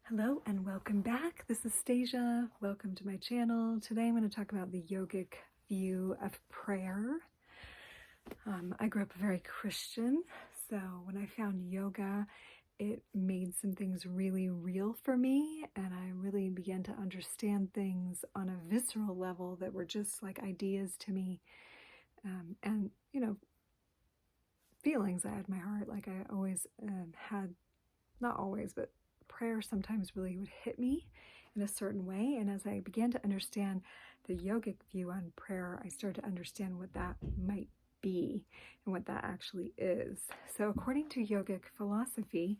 Hello and welcome back. This is Stasia. Welcome to my channel. Today I'm going to talk about the yogic view of prayer. I grew up very Christian, so when I found yoga, it made some things really real for me, and I really began to understand things on a visceral level that were just like ideas to me, and feelings I had in my heart. Like I always had, not always, but prayer sometimes really would hit me in a certain way. And as I began to understand the yogic view on prayer, I started to understand what that might be and what that actually is. So according to yogic philosophy,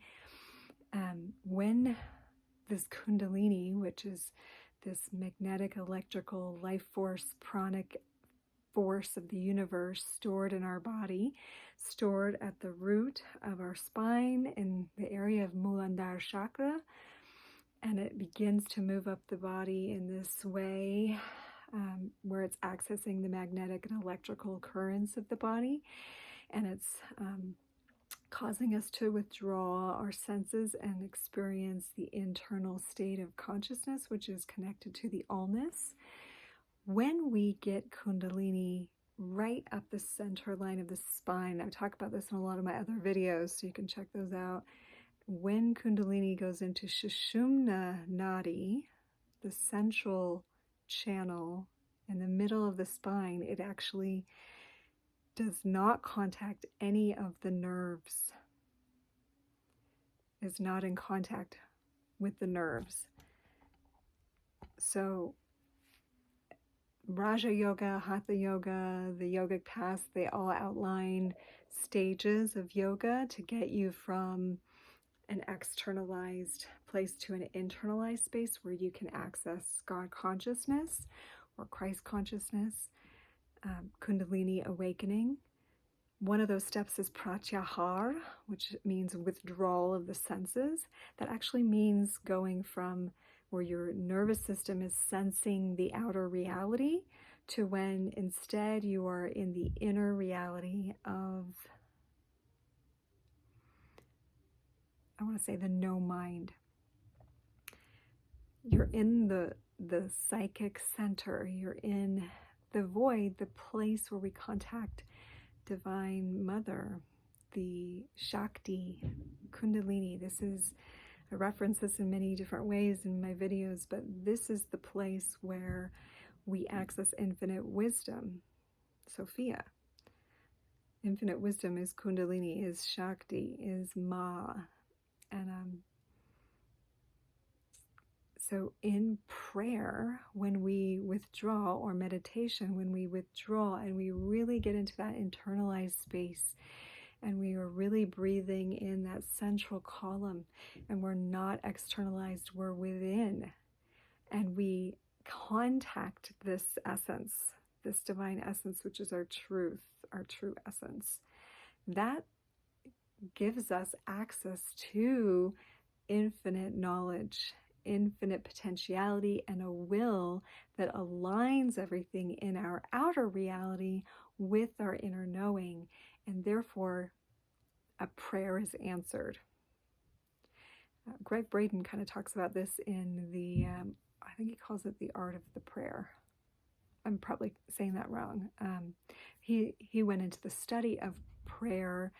when this Kundalini, which is this magnetic electrical life force, pranic force of the universe stored in our body, stored at the root of our spine in the area of Muladhara chakra, and it begins to move up the body in this way, where it's accessing the magnetic and electrical currents of the body, and it's causing us to withdraw our senses and experience the internal state of consciousness, which is connected to the allness. When we get Kundalini right up the center line of the spine, I talk about this in a lot of my other videos, so you can check those out. When Kundalini goes into Sushumna Nadi, the central channel in the middle of the spine, it actually does not contact any of the nerves. It's not in contact with the nerves. So Raja Yoga, Hatha Yoga, the yogic paths, they all outline stages of yoga to get you from an externalized place to an internalized space where you can access God consciousness or Christ consciousness, Kundalini awakening. One of those steps is pratyahar, which means withdrawal of the senses. That actually means going from where your nervous system is sensing the outer reality to when instead you are in the inner reality of, I want to say, the no mind. You're in the psychic center. You're in the void, the place where we contact Divine Mother, the Shakti, Kundalini. I reference this in many different ways in my videos, but this is the place where we access infinite wisdom, Sophia. Infinite wisdom is Kundalini, is Shakti, is Ma. And so in prayer, when we withdraw, or meditation, when we withdraw and we really get into that internalized space, and we are really breathing in that central column, and we're not externalized, we're within, and we contact this essence, this divine essence, which is our truth, our true essence, that gives us access to infinite knowledge, infinite potentiality, and a will that aligns everything in our outer reality with our inner knowing, and therefore a prayer is answered. Greg Braden kind of talks about this in the, I think he calls it the art of the prayer. I'm probably saying that wrong. He went into the study of prayer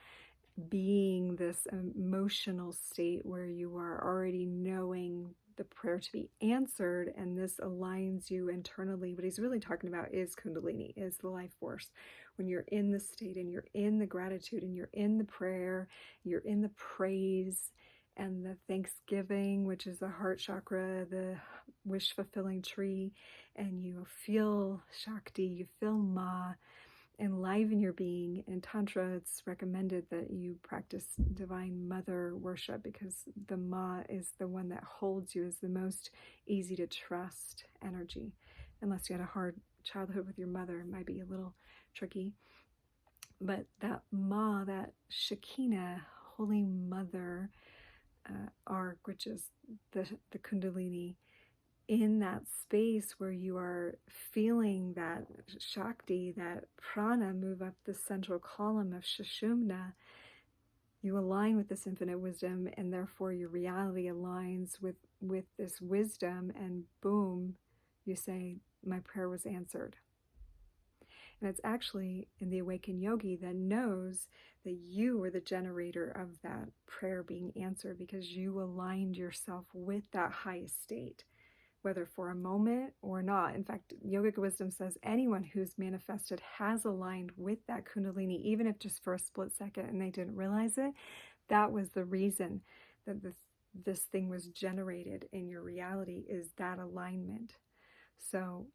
being this emotional state where you are already knowing the prayer to be answered, and this aligns you internally. What he's really talking about is Kundalini, is the life force. When you're in the state and you're in the gratitude and you're in the prayer, you're in the praise and the thanksgiving, which is the heart chakra, the wish-fulfilling tree, and you feel Shakti, you feel Ma, enliven your being. In Tantra, it's recommended that you practice Divine Mother worship, because the Ma is the one that holds you, is the most easy to trust energy. Unless you had a hard childhood with your mother, it might be a little tricky. But that Ma, that Shekinah, Holy Mother arc, which is the Kundalini, in that space where you are feeling that Shakti, that prana move up the central column of Sushumna, you align with this infinite wisdom, and therefore your reality aligns with this wisdom, and boom, you say, my prayer was answered. And it's actually in the awakened yogi that knows that you were the generator of that prayer being answered, because you aligned yourself with that highest state, whether for a moment or not. In fact, yogic wisdom says anyone who's manifested has aligned with that Kundalini, even if just for a split second and they didn't realize it. That was the reason that this thing was generated in your reality, is that alignment. So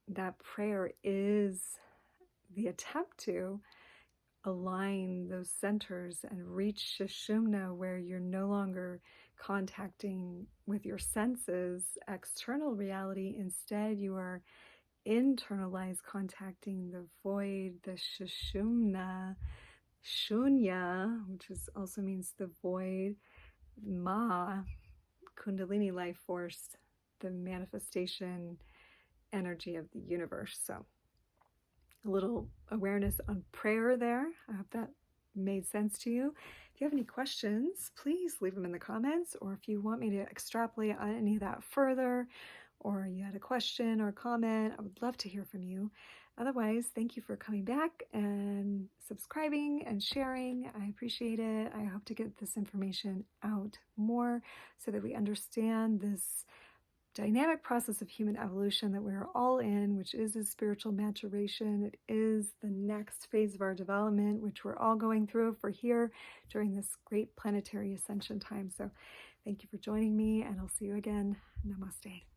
that prayer is the attempt to align those centers and reach Sushumna, where you're no longer contacting with your senses external reality. Instead, you are internalized, contacting the void, the Sushumna, Shunya, which also means the void, Ma, Kundalini life force, the manifestation energy of the universe. So a little awareness on prayer there. I hope that made sense to you. If you have any questions, please leave them in the comments, or if you want me to extrapolate on any of that further, or you had a question or comment, I would love to hear from you. Otherwise, thank you for coming back and subscribing and sharing. I appreciate it. I hope to get this information out more so that we understand this dynamic process of human evolution that we're all in, which is a spiritual maturation. It is the next phase of our development, which we're all going through if we're here during this great planetary ascension time. So thank you for joining me, and I'll see you again. Namaste.